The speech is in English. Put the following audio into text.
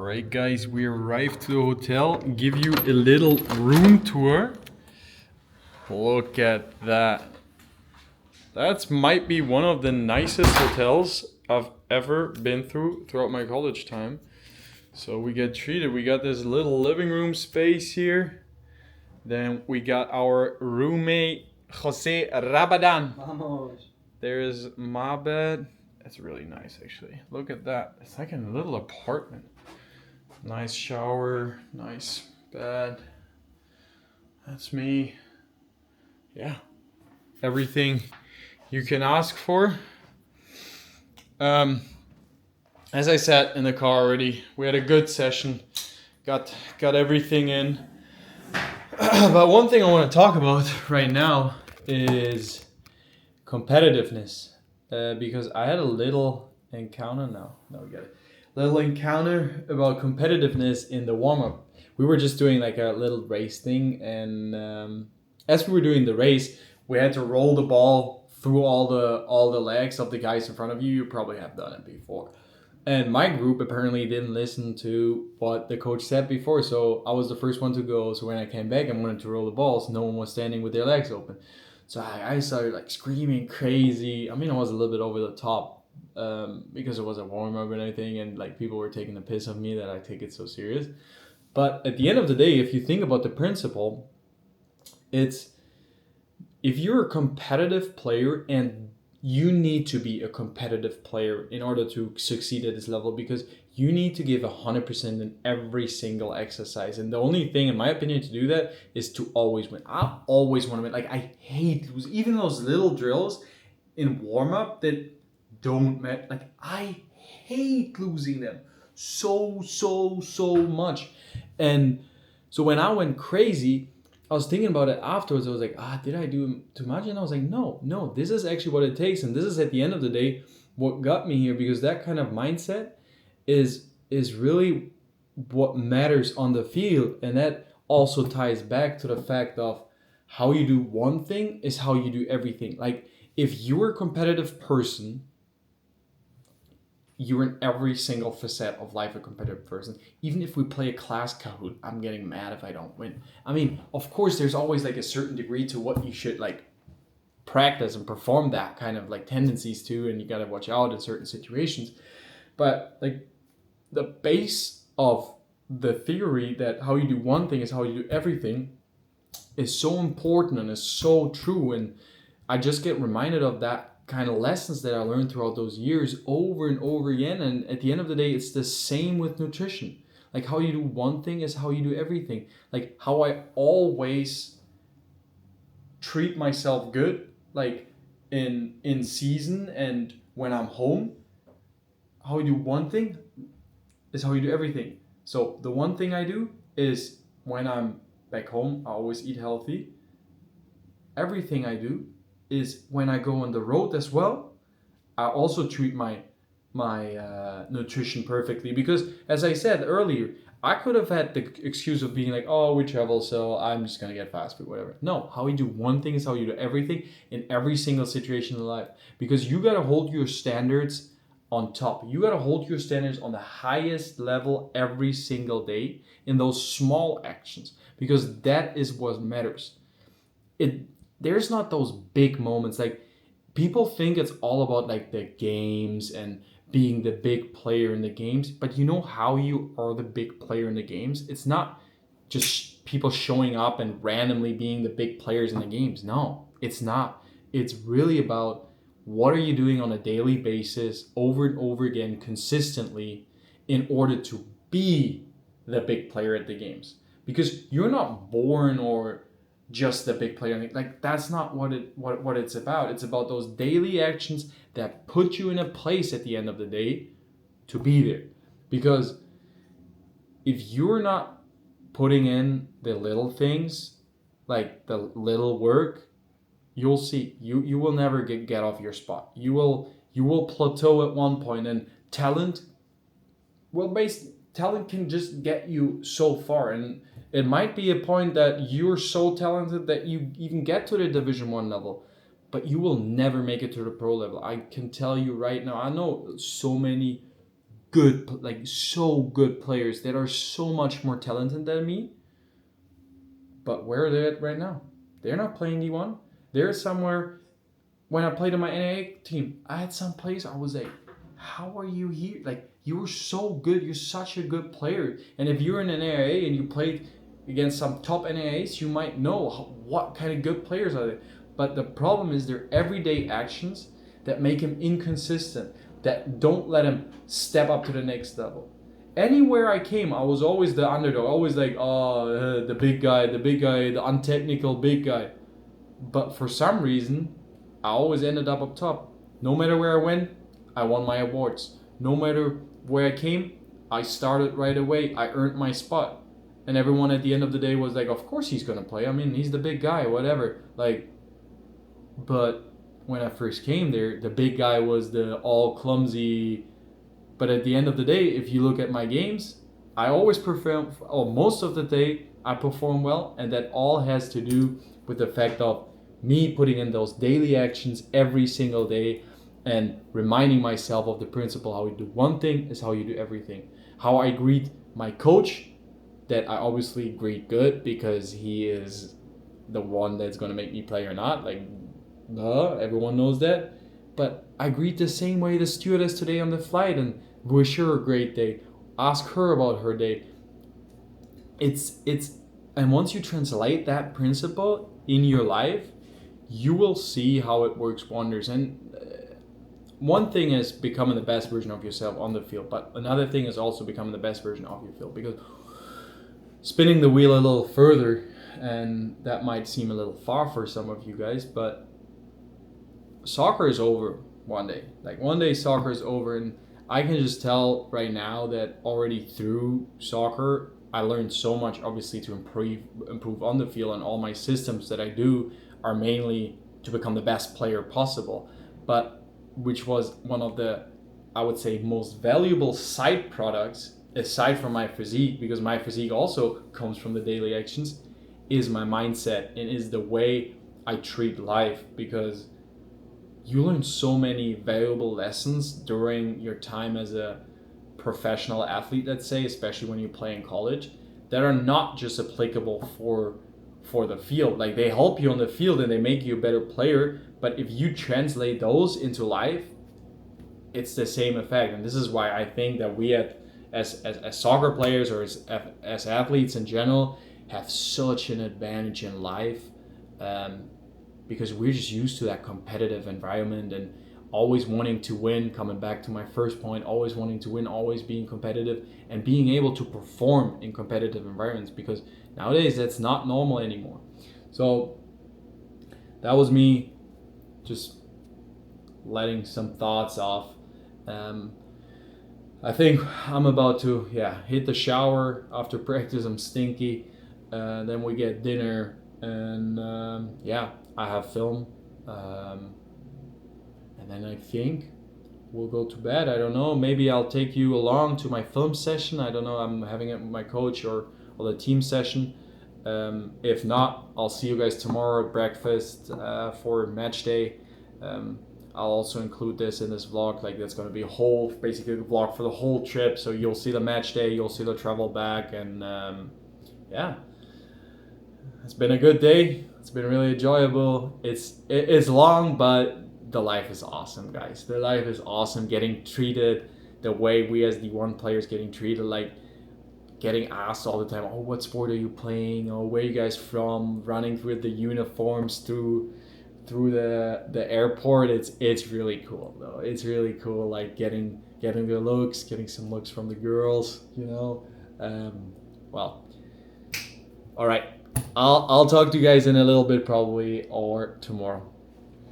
Alright guys, we arrived to the hotel. Give you a little room tour. Look at that. That might be one of the nicest hotels I've ever been throughout my college time. So we get treated. We got this little living room space here. Then we got our roommate, Jose Rabadan. Vamos. There's my bed. It's really nice actually. Look at that. It's like a little apartment. Nice shower, nice bed. That's me. Yeah. Everything you can ask for. As I said in the car already, we had a good session. Got everything in. But one thing I want to talk about right now is competitiveness. Because I had a little encounter now. No, we got it. Little encounter about competitiveness in the warm-up. We were just doing like a little race thing, and as we were doing the race, we had to roll the ball through all the legs of the guys in front of you. You probably have done it before. And my group apparently didn't listen to what the coach said before, so I was the first one to go. So when I came back and wanted to roll the balls, no one was standing with their legs open. So I started like screaming crazy. I mean, I was a little bit over the top because it was a warm-up and everything, and like people were taking the piss of me that I take it so serious. But at the end of the day, if you think about the principle, it's if you're a competitive player, and you need to be a competitive player in order to succeed at this level, because you need to give 100% in every single exercise. And the only thing, in my opinion, to do that is to always win. I always want to win. Like, I hate losing. Even those little drills in warm-up that don't matter. Like, I hate losing them so much. And so when I went crazy, I was thinking about it afterwards. I was like, did I do too much? And I was like, no, this is actually what it takes. And this is, at the end of the day, what got me here, because that kind of mindset is really what matters on the field. And that also ties back to the fact of how you do one thing is how you do everything. Like, if you're a competitive person, you're in every single facet of life a competitive person. Even if we play a class Kahoot, I'm getting mad if I don't win. I mean, of course, there's always like a certain degree to what you should like practice and perform that kind of like tendencies to, and you gotta watch out in certain situations. But like the base of the theory that how you do one thing is how you do everything is so important and is so true. And I just get reminded of that kind of lessons that I learned throughout those years over and over again. And at the end of the day, it's the same with nutrition. Like, how you do one thing is how you do everything. Like, how I always treat myself good, like in season and when I'm home, how you do one thing is how you do everything. So the one thing I do is when I'm back home, I always eat healthy. Everything I do is when I go on the road as well, I also treat my nutrition perfectly. Because as I said earlier, I could have had the excuse of being like, oh, we travel, so I'm just gonna get fast food, whatever. No, how you do one thing is how you do everything in every single situation in life. Because you gotta hold your standards on top. You gotta hold your standards on the highest level every single day in those small actions. Because that is what matters. There's not those big moments. Like, people think it's all about like the games and being the big player in the games, but you know how you are the big player in the games? It's not just people showing up and randomly being the big players in the games. No, it's not. It's really about what are you doing on a daily basis over and over again consistently in order to be the big player at the games. Because you're not born or just the big player. Like, that's not what it's about. It's about those daily actions that put you in a place at the end of the day to be there. Because if you're not putting in the little things, like the little work, you'll see you will never get off your spot. You will plateau at one point. And talent can just get you so far. And it might be a point that you're so talented that you even get to the Division 1 level, but you will never make it to the pro level. I can tell you right now. I know so many good, like so good players that are so much more talented than me. But where are they at right now? They're not playing D1. They're somewhere. When I played in my NAA team, I had some players. I was like, "How are you here? Like you were so good. You're such a good player. And if you're in an NAA and you played against some top NAAs, you might know what kind of good players are they. But the problem is their everyday actions that make him inconsistent, that don't let him step up to the next level. Anywhere I came, I was always the underdog, always like, oh, the big guy, the untechnical big guy. But for some reason, I always ended up top. No matter where I went, I won my awards. No matter where I came, I started right away. I earned my spot. And everyone at the end of the day was like, of course he's going to play. I mean, he's the big guy, whatever. Like, but when I first came there, the big guy was the all clumsy. But at the end of the day, if you look at my games, I always perform, or most of the day, I perform well. And that all has to do with the fact of me putting in those daily actions every single day and reminding myself of the principle: how you do one thing is how you do everything. How I greet my coach, that I obviously greet good because he is the one that's going to make me play or not. Like, duh, everyone knows that. But I greet the same way the stewardess today on the flight and wish her a great day. Ask her about her day. And once you translate that principle in your life, you will see how it works wonders. And one thing is becoming the best version of yourself on the field, but another thing is also becoming the best version of your field. Because spinning the wheel a little further, and that might seem a little far for some of you guys, but soccer is over one day. Like one day soccer is over, and I can just tell right now that already through soccer, I learned so much, obviously, to improve on the field, and all my systems that I do are mainly to become the best player possible. But which was one of the, I would say, most valuable side products aside from my physique, because my physique also comes from the daily actions, is my mindset and is the way I treat life. Because you learn so many valuable lessons during your time as a professional athlete, let's say, especially when you play in college, that are not just applicable for the field. Like, they help you on the field and they make you a better player, but if you translate those into life, it's the same effect. And this is why I think that we as soccer players, or as athletes in general, have such an advantage in life, because we're just used to that competitive environment and always wanting to win. Coming back to my first point, always wanting to win, always being competitive, and being able to perform in competitive environments, because nowadays that's not normal anymore. So that was me just letting some thoughts off. I think I'm about to hit the shower after practice. I'm stinky. Then we get dinner, and I have film. And then I think we'll go to bed. I don't know. Maybe I'll take you along to my film session. I don't know. I'm having it with my coach or the team session. If not, I'll see you guys tomorrow at breakfast for match day. I'll also include this in this vlog. Like, that's going to be basically a vlog for the whole trip. So you'll see the match day, you'll see the travel back, and it's been a good day. It's been really enjoyable. It's long, but the life is awesome, guys. The life is awesome. Getting treated the way we as D1 players getting treated, like getting asked all the time, oh, what sport are you playing? Oh, where are you guys from? Running with the uniforms through the airport. It's really cool though. It's really cool, like getting the looks, getting some looks from the girls, you know. Well, all right. I'll talk to you guys in a little bit, probably, or tomorrow.